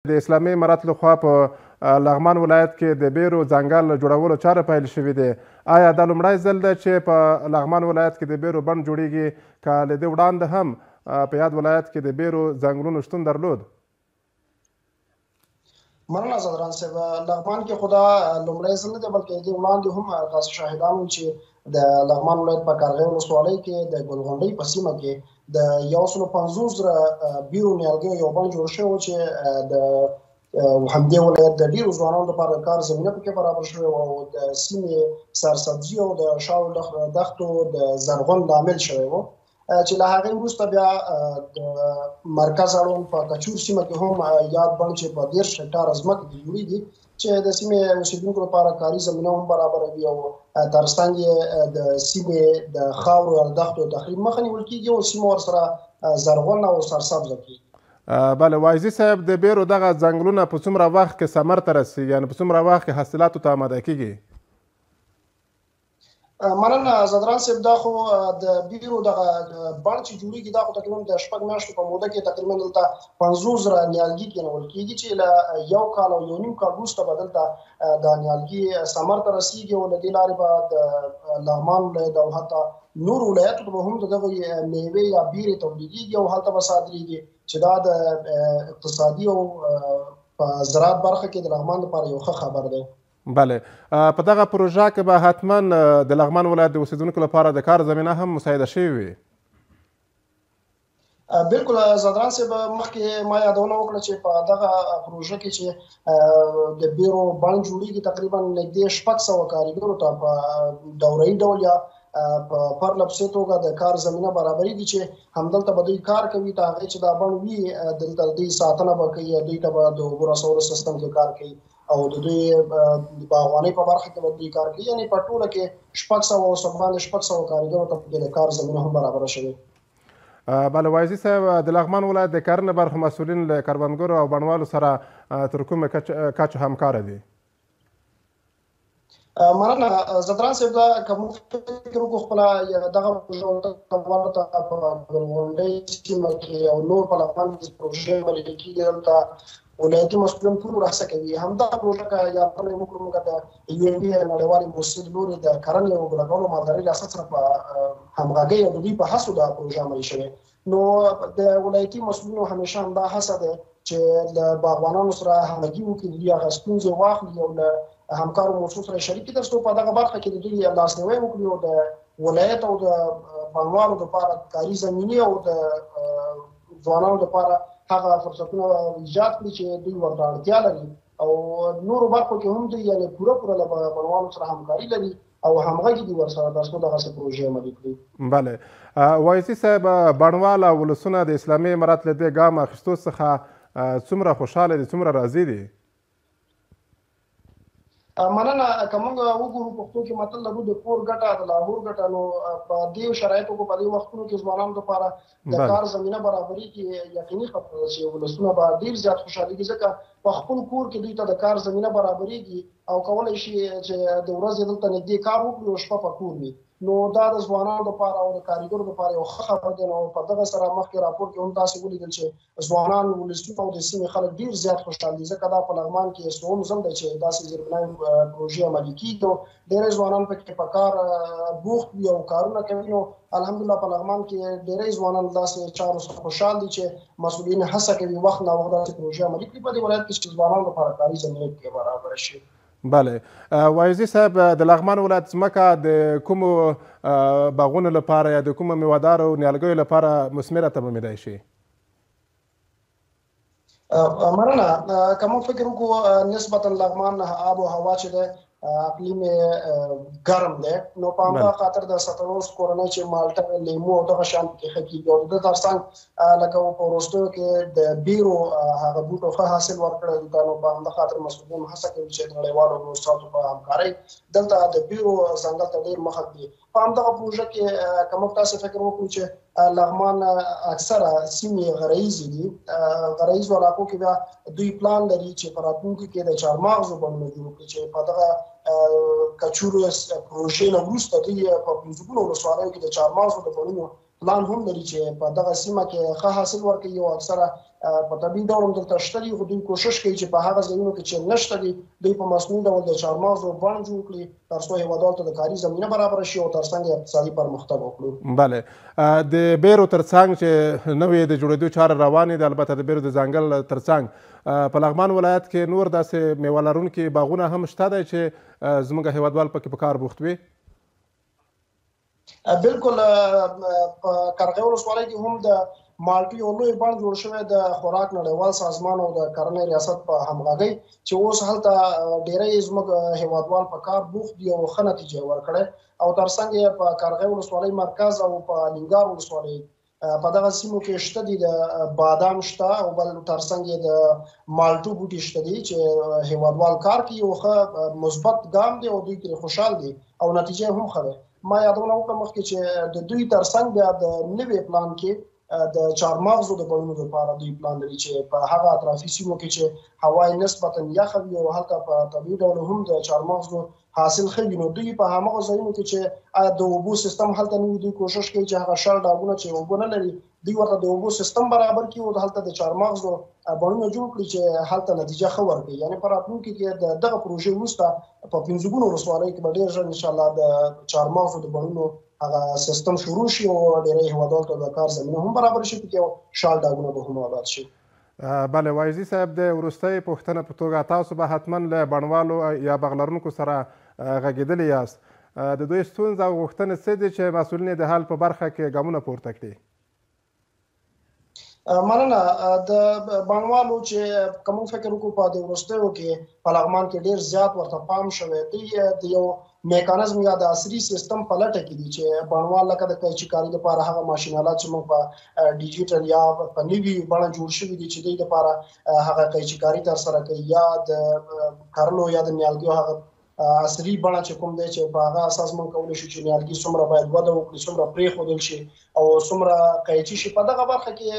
د اسلامي امارت لخوا په لغمان ولایت کې د بیرو ځنګل جوړولو چاره پیل شوې ده. آیا دا لومړی ځل ده چې په لغمان ولایت کې د بیرو بڼ جوړیږي که له دې وړاندې هم په یاد ولایت کې د بیرو ځنګلونو شتون درلود؟ مننه زدران صاحب، لغمان کې خو دا لومړی ځل نه دی بلکې دې وړاندې هم تاسو شاهدان وو چې د لغمان ولایت په کارغه ولسوالۍ کې د ګلغونډۍ په سیمه کې د 150,000 بیرو نیالګیو یو بڼ جوړ شوی و چې د همدې ولایت د ډېرو ځوانانو لپاره د کار زمینه پکې برابر شوې وه او د سیمې سرسبزي او د شاوخوا دښتو د زرغون لامل شوی و چې له هغې وروسته بیا د مرکز اړوند په کچور سیمه کې هم یاد بڼ چې په 10 هکټاره ځمکه کې جوړېږي چې د سیمې اوسېدونکو لپاره کاري زمینه هم برابروي او ترڅنګ یې د سیمې د خاورو یا دښتو تخریب مخه نیول کېږي او سیمه ورسره زرغون او سرسبزه کېږي. بله، وایزي صاحب، د بیرو دغه ځنګلونه په څومره وخت کې ثمر ته رسېږي، یعنې په څومره وخت کې حاصلاتو ته آماده کېږي؟ مننه زدران صاحب، دا خو د بیرو دغه بڼ چې جوړېږي دا خو تقریبا د 6 میاشتو په موده کې تقریبا دلته 50,000 نیالګي کېنول کېږي چې له 1 کال او 1.5 کال وروسته به دلته د نیالګي ثمر ته رسېږي او له دې لارې به د لغمان ولایت او حتی نور ولایتو ته به هم د دغه میوې یا بیرې تولیدېږي او هلته به صادرېږي چې دا د اقتصادي او په زراعت برخه کې د لغمان لپاره یو ښه خبر دی. بله، په دغه پروژه کې به حتما د لغمان ولایت د اوسېدونکو لپاره د کار زمینه هم مساعده شوې وي. بالکل زدران صاحب، مخکې ما یادونه وکړه چې په دغه پروژه کې چې د بیرو بڼ جوړېږي تقریبا نږدې 600 کارګرو ته په دوره‌ایي ډول یا په پرله پسې توګه د کار زمینه برابرېږي چې همدلته به دوی کار کوي تر هغې چې دا بڼ وي دلته دوی ساتنه به کوي، دوی ته به د اوبو رسولو سیستم کې کار کوي او د دوی باغوانۍ په برخه کې به دوی کار کوي. یعنې په ټوله کې 600 او څومره 600 کارګرو ته د کار زمینه هم برابره شوې. بله، وایزي صاحب، د لغمان ولایت د کرنې برخې مسؤلین له کروندګرو او بڼوالو سره تر کومې کچې همکاره دي؟ مننه زدران صاحب، دا که موږ فکر وکړو خپله دغه پروژه په ګلغونډۍ سیمه کې او نور په لغمان کې پروژې عملي کېږي، دلته ولایتي مسؤلین ټول هڅه کوي. همدغه پروژه که یادونه یې وکړو موږ د UNDP نړیوالې موسسې له لورې د کرنې او ګلګونو مالدارۍ ریاست سره په همغږۍ او د دوی په هڅو دا پروژه عملي شوې. نو د ولایتي مسؤلینو همیشه همدا هڅه ده چې د باغوانانو سره همغږي وکړي، د دوی هغه ستونزې واخلي او له همکارو موضوع سره شریک کړي تر څو په دغه برخه کې د دوی لاسنیوی وکړي او د ولایت او د بڼوالو لپاره کاري زمینې او د ځوانانو لپاره هغه فرصتونه ایجاد کړي چې دوی ورته اړتیا لري او نورو برخو کې هم دوی یعنې پوره له بڼوالو سره همکاري لري او همغږي دي ورسره تر څو دغسې پروژې عملي کړي. بله، وایزي صاحب، بڼوال او ولسونه د اسلامي امارت له دې ګام اخیستو څخه څومره خوشحاله دي، څومره راضي دي؟ مننه، که موږ وګورو پښتو کې متل لرو د کور ګټه د لاهور ګټه، نو په دې شرایطو کې په دې وختونو کې ځوانانو لپاره د کار زمینه برابرېږي. یقیني خبره ده چې ولسونه به ډېر زیات خوشحالېږي ځکه په خپل کور کې دوی ته د کار زمینه برابرېږي او کولی شي چې د ورځې دلته نږدې کار وکړي او شپه په کور وي. نو دا د ځوانانو لپاره او د کارګرو لپاره یو ښه خبر دی. نو په دغه سره مخکې راپور کې هم تاسې ولیدل چې ځوانان، ولسونه او د سیمې خلک ډېر زیات خوشحال دي ځکه دا په لغمان کې څوم ځل دی چې داسې زیربناوي پروژې عملي کېږي او ډېری ځوانان پکې په کار بوخت وي او کارونه کوي. نو الحمدلله په لغمان کې ډېری ځوانان داسې چارو څخه خوشحال دي چې مسؤلین هڅه کوي وخت نا وخت داسې پروژې عملي کړي په دې ولایت کې چې ځوانانو لپاره کاري زمینه پکې برابره شي. بله، وایزي صاحب، د لغمان ولایت ځمکه د کومو باغونو لپاره یا د کومو میوهدارو نیالګیو لپاره مثمره تمامېدای شي؟ مننه، که موږ فکر وکړو نسبتا لغمان آب و هوا چې دی اقلیم ګرم دی، نو په همدغه خاطر د ستروس کورنۍ چې مالټه، لیمو او دغه شیان پکې ښه کېږي او د ده ترڅنګ لکه په وروستیو کې د بیرو هغه بوټو ښه حاصل ورکړی دی. نو په همدغه خاطر مسؤلین هڅه کوي چې د نړیوالو موسساتو په همکارۍ دلته د بیرو ځنګل ته ډېر مخه کړي. په همدغه پروژه کې که موږ تاسې فکر وکړو چې لغمان اکثره سیمې غرایزې دي، غرایزو علاقو کې بیا دوی پلان لري چې په راتلونکي کې د چهارمغزو بڼونه جوړ کړي چې په دغه کچورو پروژې نه وروسته دوی په 15 ولسوالیو کې د چهارمغزو د بڼونو پلان هم لري چې په دغه سیمه کې ښه حاصل ورکړي او اکثره په طبیعي ډول هم دلته شته دي، خو دوی کوشش کوي چې په هغه ځایونو کې چې نشته دي دوی په مصنوعي ډول د چهارمغزو بڼ جوړ کړي تر څو هېوادوالو ته د کاري زمینه برابره شي او ترڅنګ اقتصادي پرمختګ وکړو. بله، د بیرو ترڅنګ چې نوې د جوړېدو چاره روانې ده، البته د بیرو د ځنګل ترڅنګ په لغمان ولایت کې نور داسې میوه لرونکي باغونه هم شته دی چې زموږ هېوادوال پکې په کار بوخت وي؟ بالکل، په قرغې ولسوالۍ کې هم د مالټو یو لوی بڼ جوړ شوی د خوراک نړیوال سازمان او د کرنې ریاست په همغږۍ چې اوس هلته ډېری زموږ هېوادوال په کار بوخت دي او ښه نتیجه ورکړې او ترڅنګ یې په قرغې ولسوالۍ مرکز او په الینګار ولسوالۍ په دغه سیمو کې شته دي د بادام شته او بل ترڅنګ یې د مالټو بوټي شته دي چې هېوادوال کار کوي او ښه مثبت ګام دی او دوی ترې خوشحال دي او نتیجه هم ښه ده. ما یادونه وکړه مخکې چې د دوی ترڅنګ بیا د نوي پلان کې د چهارمغزو د بڼونو لپاره دوی پلان لري چې په هغه اطرافي سیمو کې چې هوا یې نسبتا یخه وي او هلته په طبیعي ډول هم د چهارمغزو حاصل ښه وي، نو دوی په هماغه ځایونو کې چې د اوبو سیستم هلته نه وي دوی کوشش کوي چې هغه شل ډاګونه چې اوبه نه لري دوی ورته د اوبو سیستم برابر کړي او هلته د چهارمغزو بڼونه جوړ کړي چې هلته نتیجه ښه ورکړي. یعنې په راتلونکي کې د دغه پروژې وروسته په 15 ولسوالیو کې به ډېر ژر انشاءالله د چهارمغزو د بڼونو هغه سیستم شروع شي او ډېری هېوادوالو ته د کار زمینه هم برابر شي، پکې یو شال ډاګونه به هم آباد شي. بله، وایزي صاحب، د وروستۍ پوښتنه په توګه تاسو به حتما له بڼوالو یا باغ لرونکو سره غږېدلي یاست. د دوی ستونزه او غوښتنې څه دي چې مسؤلین یې د حل په برخه کې ګامونه پورته کړي؟ مننه. د بڼوالو چې که موږ فکر وکړو په د وروستیو کې په لغمان کې ډېر زیات ورته پام شوی دی، د یو میکانزم یا د عصري سیستم په لټه کې دي چې بڼوال لکه د قیچي لپاره هغه ماشینالات چې موږ په ډیجیټل یا په نوي بڼه جوړ شوي دي چې دوی لپاره هغه قیچي کاري ترسره کوي یا د کرلو یا د نیالګیو هغه عصري بڼه چې کوم دی چې په هغه اساس موږ کولی شو چې نیالګي څومره باید وده وکړي، څومره پرېښودل شي او څومره قیچي شي. په دغه برخه کې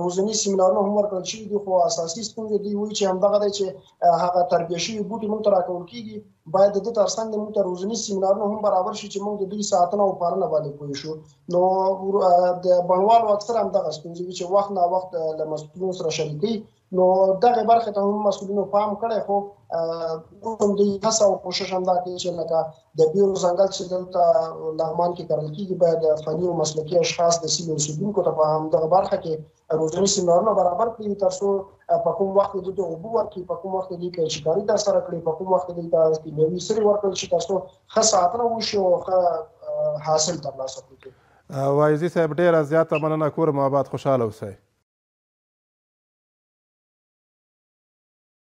روزني سیمینارونه هم ورکړل شوي دي، خو اساسي ستونزه دوی وایي چې همدغه دی چې هغه تربیه شوي بوټي موږ ته راکول کېږي، باید د ده ترڅنګ د موږ ته روزني سیمینارونه هم برابر شي چې موږ د دوی ساتنه او پالنه باندې پوه شو. نو د بڼوالو اکثر همدغه ستونزې وي چې وخت نا وخت له مسؤلینو سره شریکوي، نو دغه برخې ته هم مسؤلینو پام کړی، خو هم دوی هڅه او کوشش همدا کوي چې لکه د بیرو ځنګل چې دلته لغمان کې کرل کېږي باید فني او مسلکي اشخاص د سیمې اوسېدونکو ته په همدغه برخه کې روزني سیمینارونه برابر کړي تر څو په کوم وخت کې دوی ته اوبه ورکړي، په کوم وخت کې دوی قیچي کاري ترسره کړي، په کوم وخت کې دوی ته کیمیاوي سرې ورکړل شي تر څو ښه ساتنه وشي او ښه حاصل ترلاسه کړي. وایزي صاحب، ډېره زیاته مننه. کور مو آباد، خوشحاله اوسئ.